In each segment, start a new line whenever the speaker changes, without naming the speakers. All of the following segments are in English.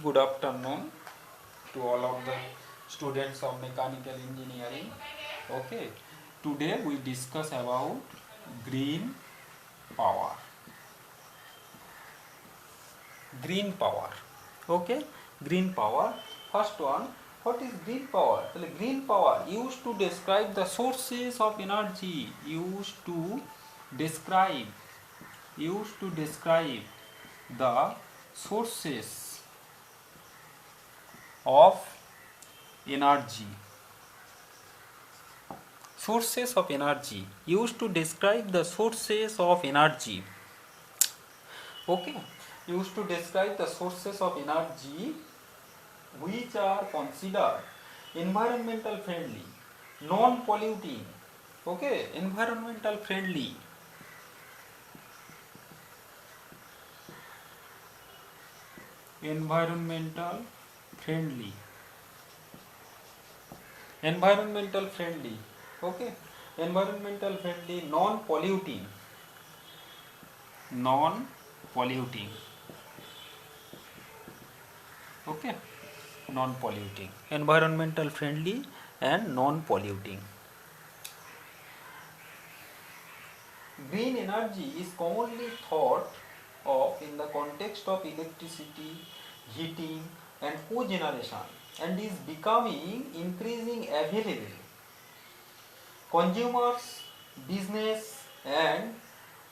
Good afternoon to all of the students of mechanical engineering. Okay, today we discuss about green power. Green power. Okay, green power. First one, what is green power? Green power used to describe the sources of energy. Describe used to describe the sources of energy. Sources of energy used to describe the sources of energy. Okay, used to describe the sources of energy which are considered environmental friendly, non polluting. Okay, environmental friendly. Environmental friendly. Environmental friendly. Okay, environmental friendly, non polluting. Non polluting. Okay, non polluting, environmental friendly and non polluting. Green energy is commonly thought of in the context of electricity, heating and cogeneration, and is becoming increasing available. Consumers, business and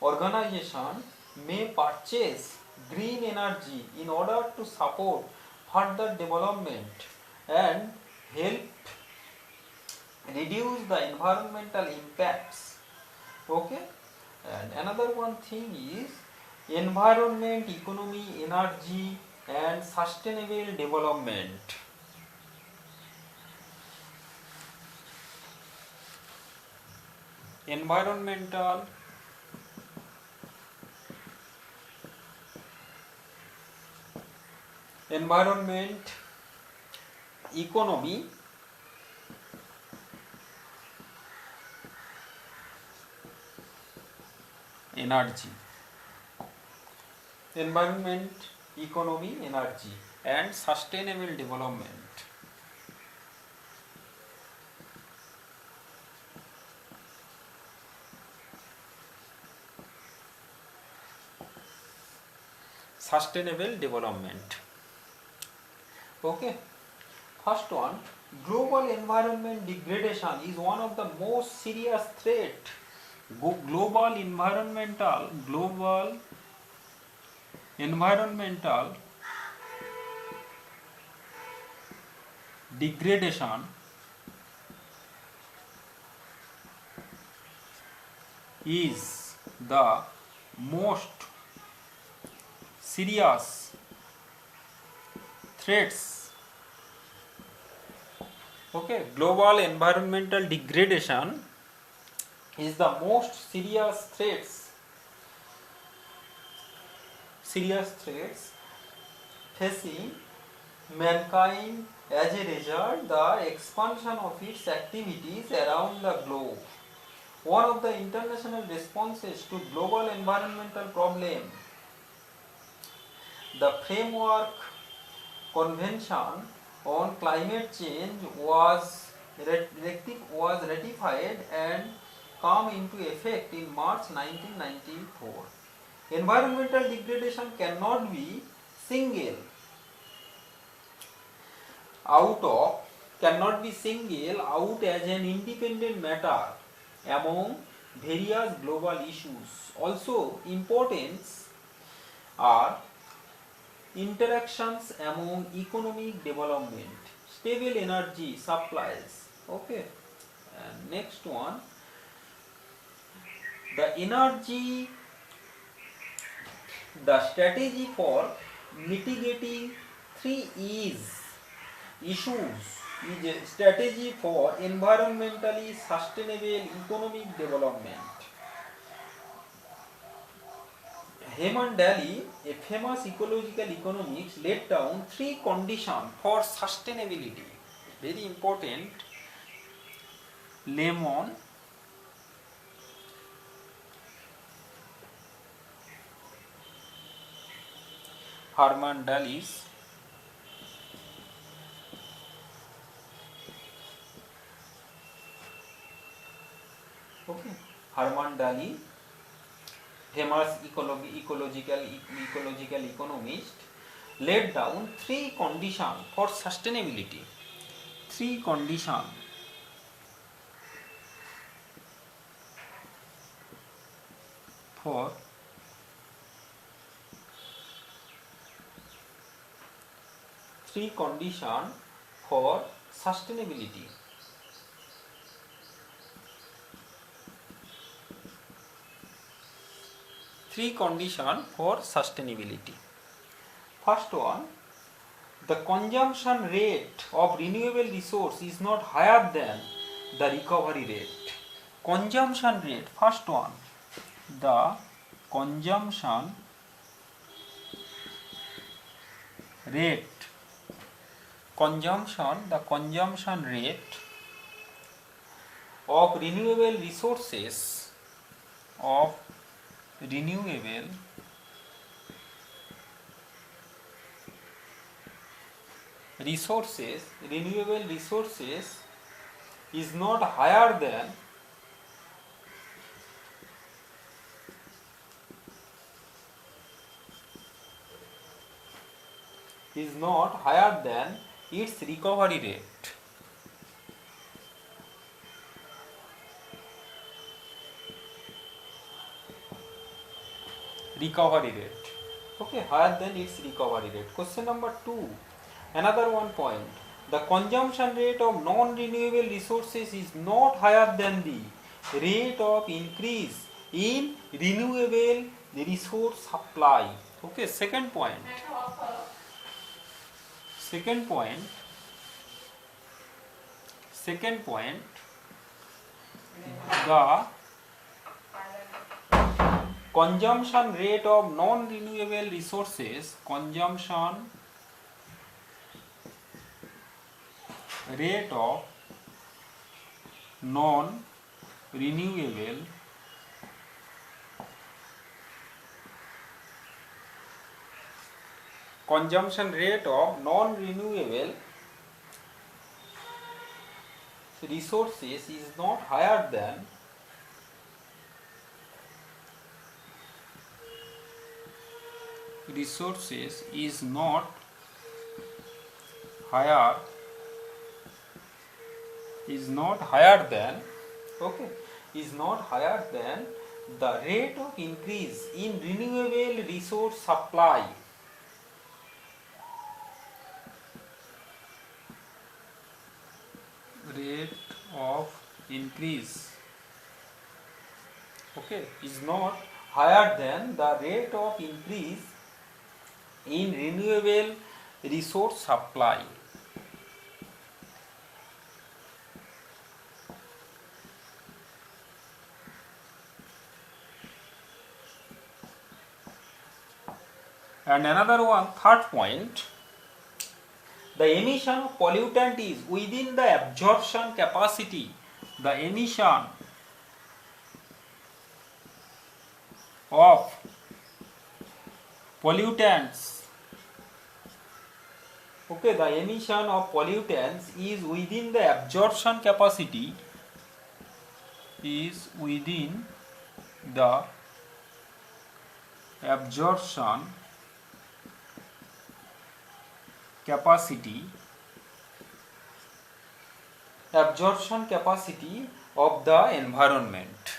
organization may purchase green energy in order to support further development and help reduce the environmental impacts. Okay, and another one thing is environment, economy, energy and sustainable development. Environmental, environment, economy, energy. Environment, economy, energy and sustainable development. Sustainable development. Okay, first one, global environment degradation is one of the most serious threat. Global environmental degradation is the most serious threats. Okay, global environmental degradation is the most serious threats facing mankind as a result the expansion of its activities around the globe. One of the international responses to global environmental problem, the Framework Convention on Climate Change was ratified and come into effect in March 1994. Environmental degradation cannot be single out as an independent matter among various global issues. Also importance are interactions among economic development, stable energy supplies. Okay, and next one, the energy, the strategy for mitigating three E's issues is a strategy for environmentally sustainable economic development. Hemant Daly, a famous ecological economist, laid down three conditions for sustainability. Very important. Lemon, Herman Daly's Daly, famous ecological economist, laid down three conditions for sustainability. Three conditions for sustainability. Three conditions for sustainability. First one, the consumption rate of renewable resource is not higher than the recovery rate. Consumption rate, first one, the consumption rate of renewable resources is not higher than its recovery rate. Okay, higher than its recovery rate. Question number 2. Another one point. The consumption rate of non-renewable resources is not higher than the rate of increase in renewable resource supply. Okay, second point. The consumption rate of non-renewable resources, consumption rate of non-renewable resources is not higher than the rate of increase in renewable resource supply. Is not higher than the rate of increase in renewable resource supply. And another one, third point, the emission of pollutant is within the absorption capacity. The emission of pollutants, is within the absorption capacity, of the environment.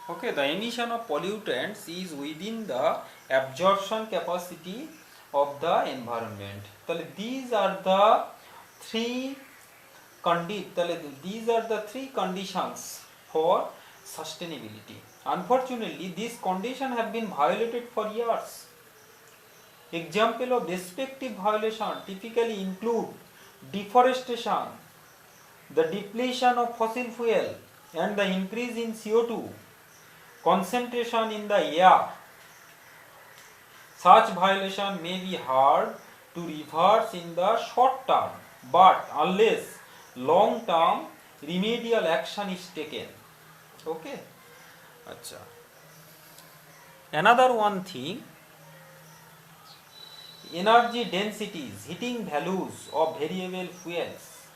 Okay, the emission of pollutants is within the absorption capacity of the environment. These are the three conditions for sustainability. Unfortunately, these conditions have been violated for years. Example of respective violation typically include deforestation, the depletion of fossil fuel, and the increase in CO2 concentration in the air. Such violation may be hard to reverse in the short term, but unless long term remedial action is taken. Okay. Another one thing, energy densities, heating values of variable fuels.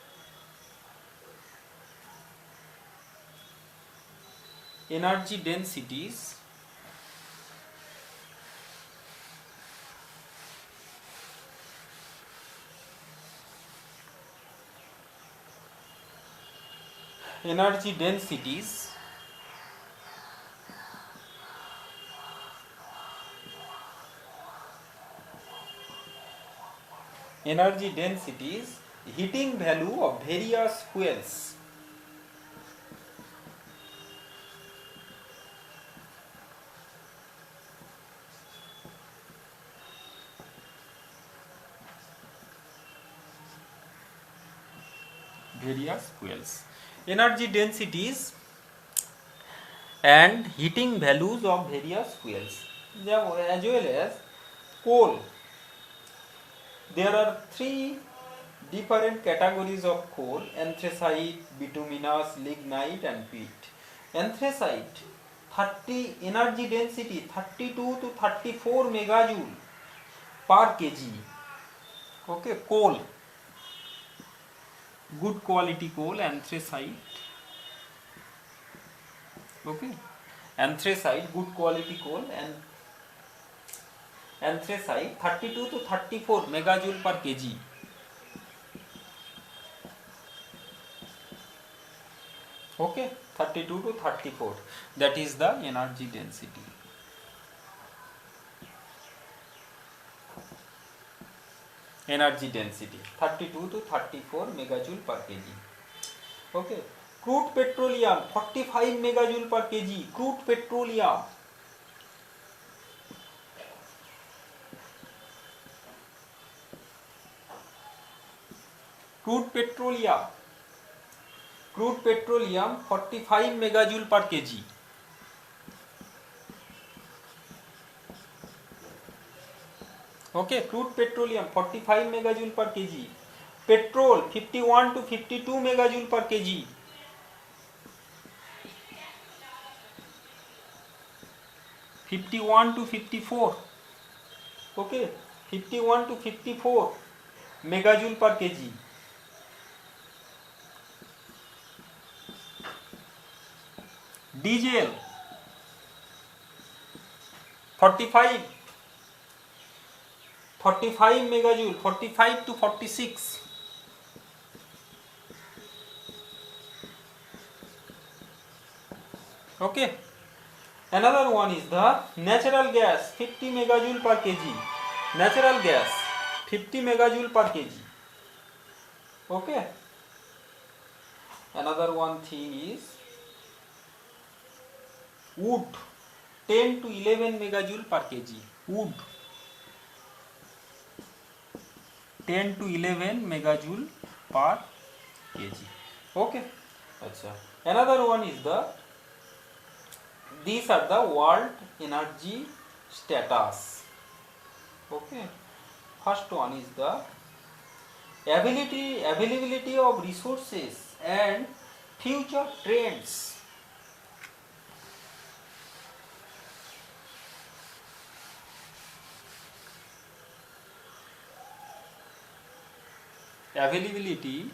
Energy densities heating value of various fuels. Energy densities and heating values of various fuels, as well as coal. There are three different categories of coal: anthracite, bituminous, lignite and peat. Anthracite, 30 energy density 32 to 34 megajoule per kg. Okay, coal, good quality coal, anthracite. Okay, anthracite, good quality coal, and anthracite 32 to 34 megajoule per kg. Okay, 32 to 34, that is the energy density. Energy density 32 to 34 megajoule per kg. Okay, crude petroleum 45 megajoule per kg. Crude petroleum. Crude petroleum 45 megajoule per kg. Okay, crude petroleum 45 megajoule per kg. Petrol 51 to 52 megajoule per kg. (51 to 54). Okay, 51 to 54 megajoule per kg. Diesel 45 megajoule, 45 to 46. Okay, another one is the natural gas, 50 megajoule per kg. Natural gas 50 megajoule per kg. Okay, another one thing is wood, 10 to 11 megajoule per kg. Wood 10 to 11 megajoule per kg. Okay, another one is these are the world energy status. Okay, first one is the availability of resources and future trends. Availability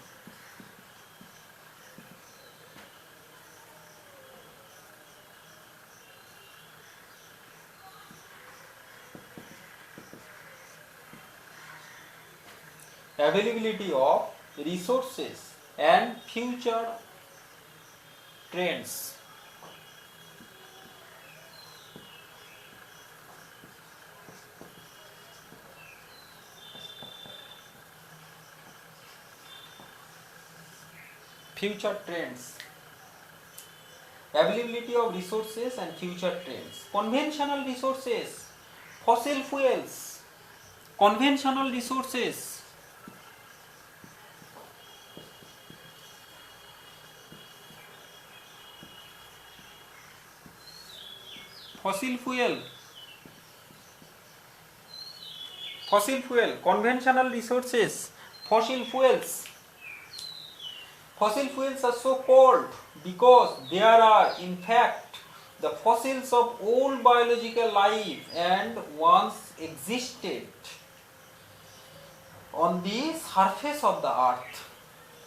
of resources and future trends. Future trends. Availability of resources and future trends. Conventional resources, fossil fuels. Conventional resources, fossil fuel, conventional resources, fossil fuels. Fossil fuels are so called because there are in fact the fossils of all biological life and once existed. on the surface of the earth.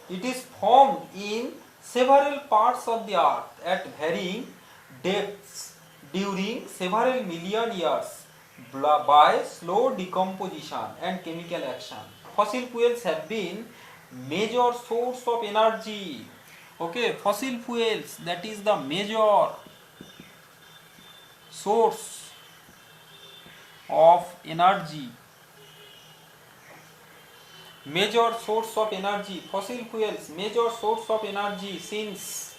It is formed in several parts of the earth at varying depths during several million years by slow decomposition and chemical action. Fossil fuels have been major source of energy. Okay, fossil fuels, that is the major source of energy. Major source of energy, fossil fuels, major source of energy since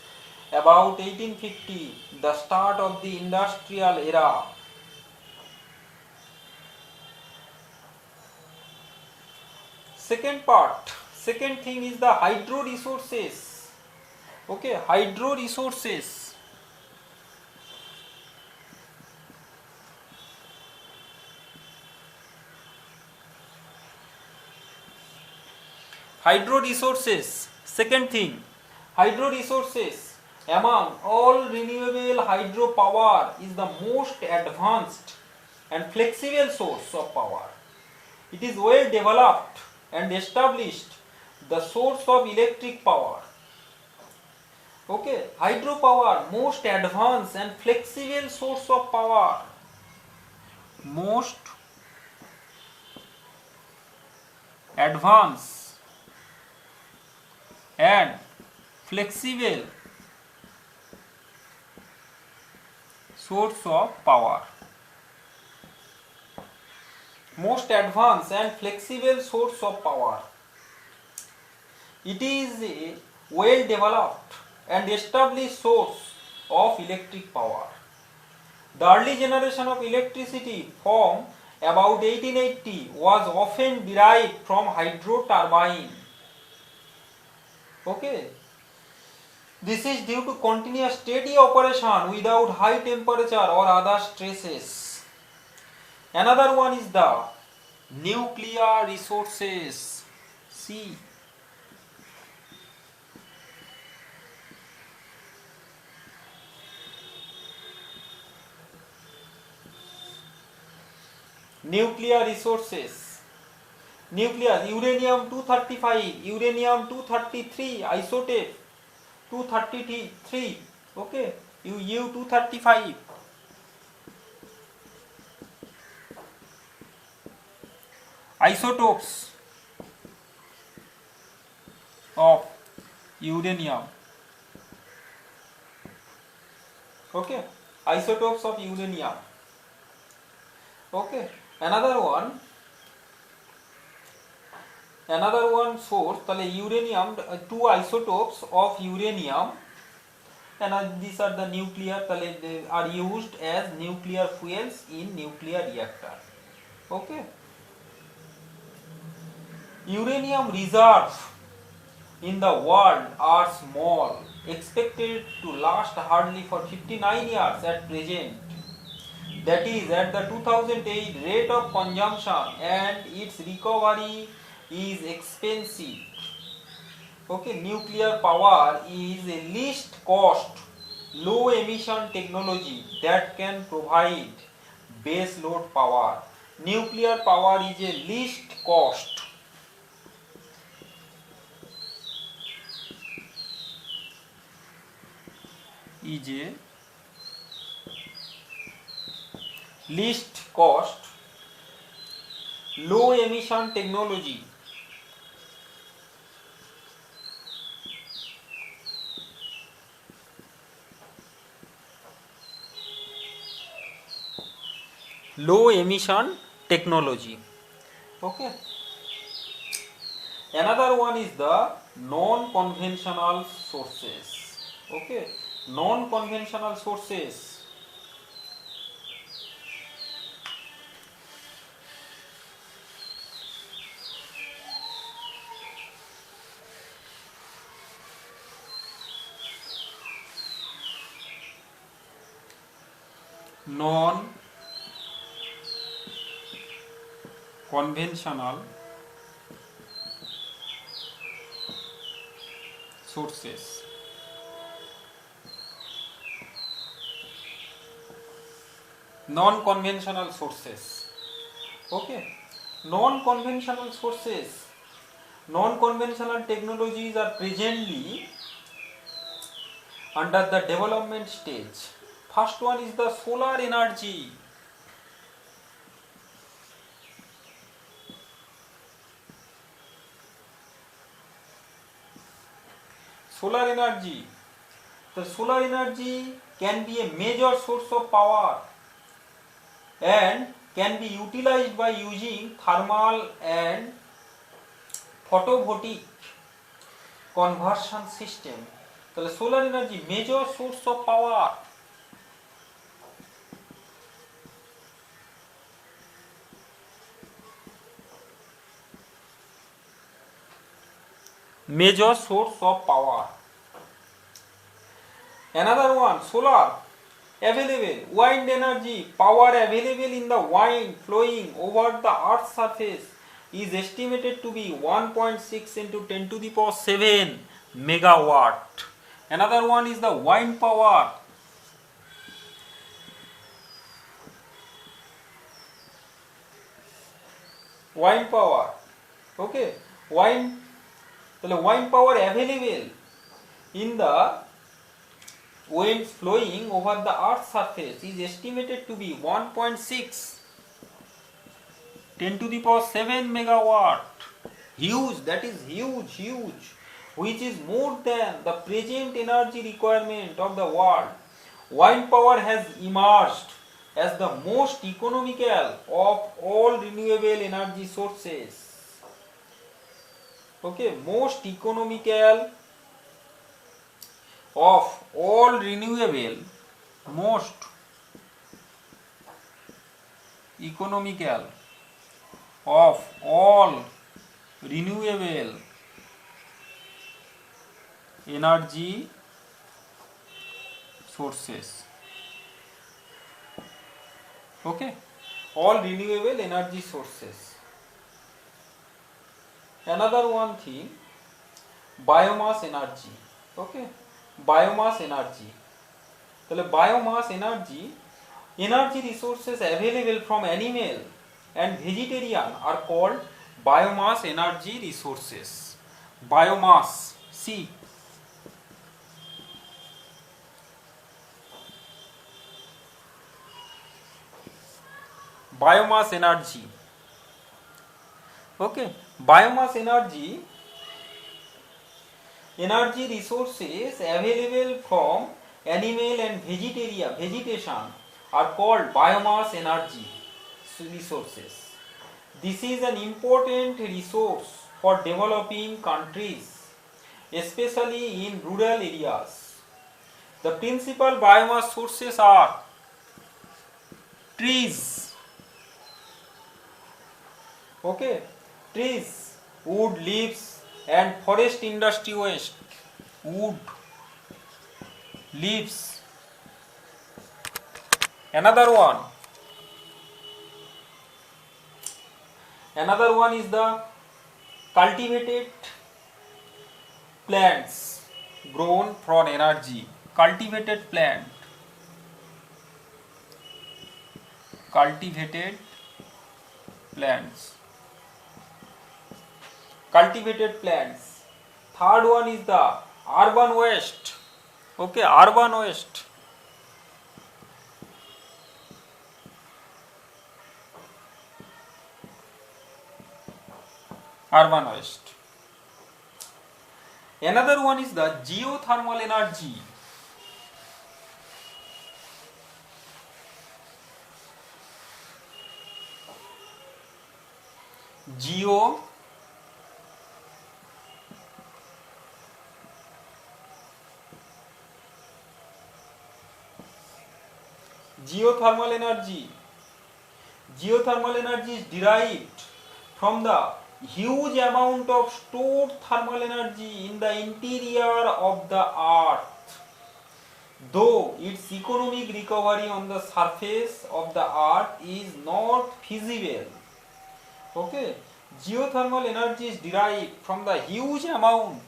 about 1850, the start of the industrial era. Second thing is the hydro resources. Okay, hydro resources. Hydro resources. Second thing, hydro resources. Among all renewable hydropower is the most advanced and flexible source of power. It is well developed and established the source of electric power. Okay, hydropower, most advanced and flexible source of power. Most advanced and flexible source of power. Most advanced and flexible source of power. It is a well developed and established source of electric power. The early generation of electricity from about 1880 was often derived from hydro turbine. Okay. This is due to continuous steady operation without high temperature or other stresses. Another one is the nuclear resources. See. Nuclear resources. Nuclear, uranium 235, uranium 233, isotope 233, okay, U 235. Isotopes of uranium. Okay, isotopes of uranium. Okay, another one source, তাহলে uranium, two isotopes of uranium, and these are the nuclear, তাহলে they are used as nuclear fuels in nuclear reactor. Okay, uranium reserves in the world are small, expected to last hardly for 59 years at present. That is at the 2008 rate of consumption, and its recovery is expensive. Okay, nuclear power is a least cost, low emission technology that can provide base load power. Nuclear power is a least cost. Is a least cost, low emission technology. Low emission technology. Okay. Another one is the non-conventional sources. Okay, non-conventional sources. Non-conventional sources. Non-conventional sources. Okay, non-conventional sources Non-conventional technologies are presently under the development stage. First one is the solar energy. Solar energy. The solar energy can be a major source of power and can be utilized by using thermal and photovoltaic conversion system. তাহলে solar energy major source of power. Major source of power. Another one, solar available wind energy, power available in the wind flowing over the earth's surface is estimated to be 1.6 into 10 to the power 7 megawatt. Another one is the wind power. Wind power. Okay, wind power available in the winds flowing over the earth's surface is estimated to be 1.6 10 to the power 7 megawatt. Huge, that is huge, which is more than the present energy requirement of the world. Wind power has emerged as the most economical of all renewable energy sources. Okay, most economical of all renewable, most economical of all renewable energy sources. Okay, all renewable energy sources. Another one thing, biomass energy. Okay, biomass energy. তাহলে biomass energy resources available from animal and vegetarian are called biomass energy resources. Biomass, see, biomass energy. Okay, biomass energy resources available from animal and vegetation are called biomass energy resources. This is an important resource for developing countries, especially in rural areas. The principal biomass sources are trees. Okay, trees, wood, leaves and forest industry waste. Wood, leaves. Another one is the cultivated plants grown for energy. Cultivated plants. Third one is the urban waste. Okay, urban waste. Another one is the geothermal energy. Geothermal energy is derived from the huge amount of stored thermal energy in the interior of the earth, though its economic recovery on the surface of the earth is not feasible. Okay, geothermal energy is derived from the huge amount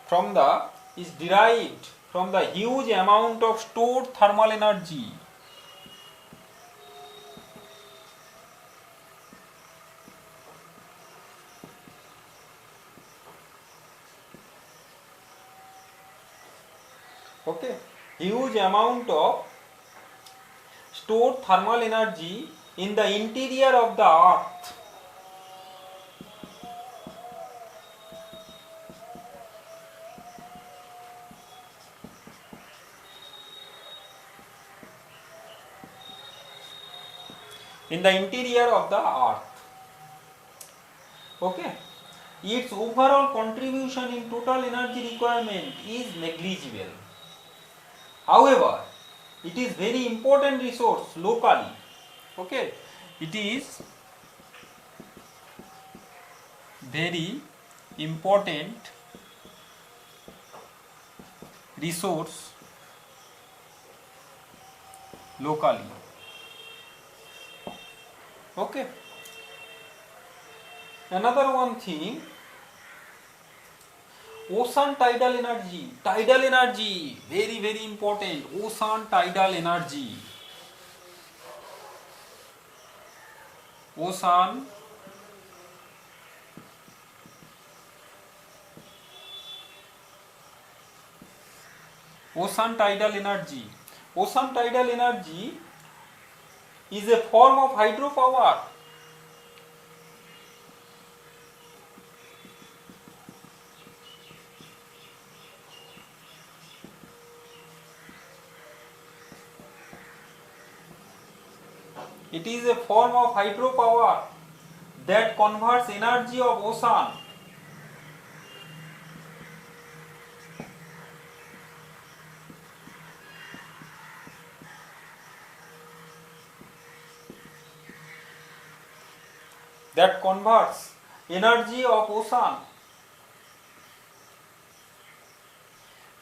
from the is derived from the huge amount of stored thermal energy. Okay, huge amount of stored thermal energy in the interior of the earth. In the interior of the earth. Okay, its overall contribution in total energy requirement is negligible. However, it is very important resource locally. Okay, it is very important resource locally. Okay, another one thing, ocean tidal energy. Tidal energy, very very important. Ocean tidal energy. Ocean tidal energy. Ocean tidal energy is a form of hydropower. It is a form of hydropower that converts energy of ocean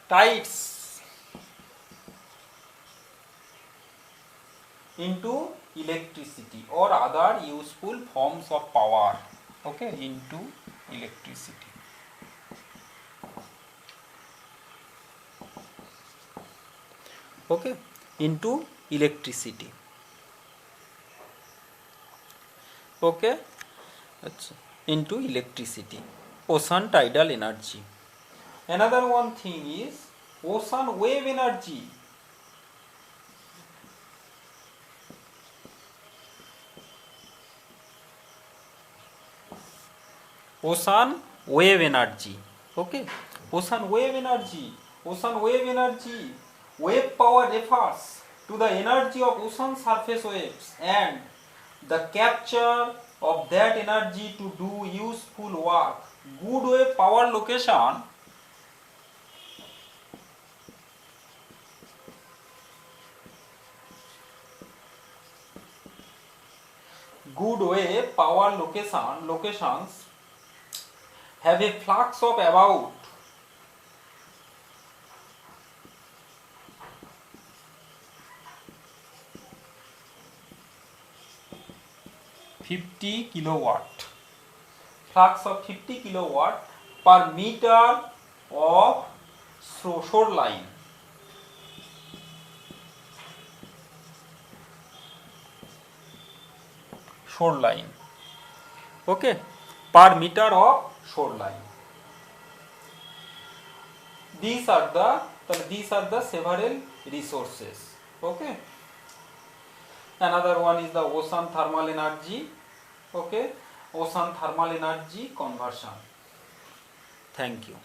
tides into electricity or other useful forms of power. Okay, into electricity. Okay, into electricity. Okay, into electricity. Ocean tidal energy. Another one thing is ocean wave energy. Ocean wave energy. Okay, ocean wave energy. Ocean wave energy. Wave power refers to the energy of ocean surface waves and the capture of that energy to do useful work. Good wave power location locations have a flux of about 50 kilowatt. Flux of 50 kilowatt per meter of shoreline. Shoreline. Okay, per meter of shoreline. These are the several resources. Okay. Another one is the ocean thermal energy. Okay, ocean thermal energy conversion. Thank you.